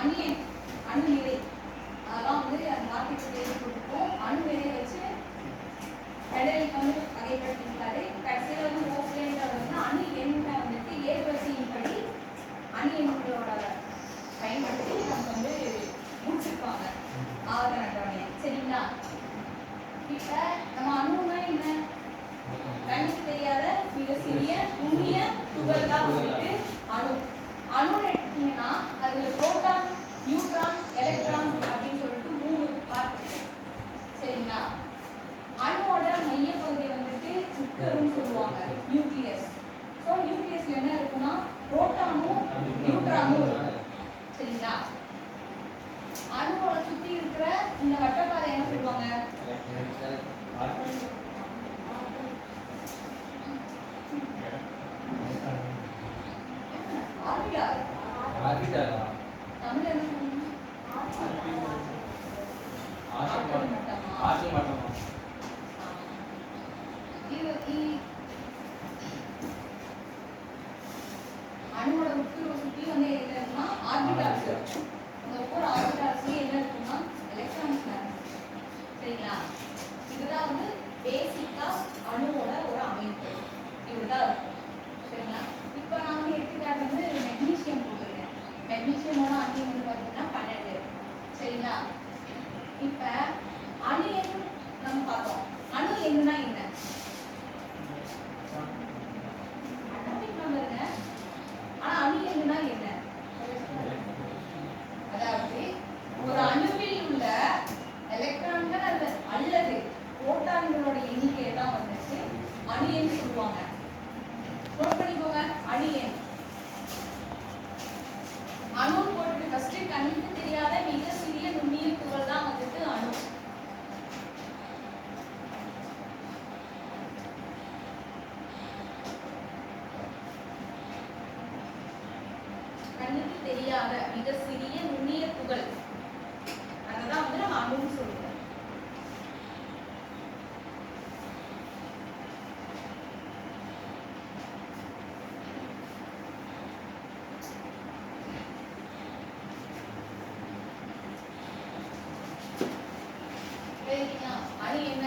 அணியன் அணு நிறை அதெல்லாம் வந்து அந்த வார்த்தைக்கு கேள்விப்பட்டிருக்கோம். அணு நிறை வச்சு பெடலிக் வந்து வகைப்படுத்திருக்காரு. கடைசியில் வந்து ஓஸ்லேன்றவர் வந்து அணு எண்ணை வந்துட்டு ஏற்படுத்தியின்படி அணு எண்களோட பயன்படுத்தி நம்ம வந்து முடிச்சிருப்பாங்க ஆவர்த்தன அட்டவணையை. சரிங்களா? இப்ப நம்ம அணுன்னா என்ன? கண்ணுக்கு தெரியாத மிக சிறிய நுண்ணிய துகள் தான் வந்துட்டு அணு. அணுன்னு எடுத்தீங்கன்னா அதுல புரோட்டான், நியூட்ரான், எலக்ட்ரான் அப்படின்னு சொல்லிட்டு 3 பார்ட் இருக்கு. சரிங்களா? அணுவோட மையப்பகுதி வந்துட்டு உட்கருன்னு சொல்லுவாங்க, நியூக்ளியஸ். ஸோ நியூக்ளியஸ்ல என்ன இருக்குன்னா புரோட்டானும் நியூட்ரானும் இருக்கும். சரிங்களா? அணுவோட சுத்தி இருக்கிற இந்த வட்டப்பாதை என்ன சொல்லுவாங்க? ஆர்பிட்டால். தமிழ்ல என்ன சொல்லுங்க? ஆற்றல் மட்டமா? அணுவோட உட்கருவை சுத்தி வந்து என்ன இருக்குன்னா ஆர்பிட்டால்ஸ் இருக்கு. அந்த ஒவ்வொரு ஆர்பிட்டால்ஸ்லயும் என்ன இருக்குன்னா எலக்ட்ரான்ஸ் இருக்கு. சரிங்களா? இதுதான் வந்து பேசிக்கா அணுவோட ஒரு அமைப்பு. இப்படிதான் இருக்கும். சரிங்களா? இப்போ நான் வந்து எடுத்துக்காட்டு வந்து மெக்னீசியம் போட்டிருக்கேன். மெக்னீசியமோட அணு வந்து பார்த்தீங்கன்னா 12. சரிங்களா? இப்போ அணு எண் நம்ம பார்த்தோம். அணு எண்ணுனா என்ன? அட்டாமிக் நம்பருங்க. ஆனா அணு எண்ணுனா என்ன? அதாவது ஒரு அணுவில் உள்ள எலக்ட்ரான்கள் அல்லது புரோட்டான்களோட எண்ணிக்கையை தான் வந்துச்சு அணு எண் சொல்லுவாங்க. நோட் பண்ணிக்கோங்க. அணு எண். அணு போட்டு ஃபர்ஸ்ட் கண்ணுக்கு தெரியாத மிக சிறிய நுண்ணிய துகள் தான் வந்துட்டு அணு. கண்ணுக்கு தெரியாத மிக சிறிய நுண்ணிய துகள் அதுதான் வந்து நம்ம அணுன்னு சொல்லுவோம். அணு என்ன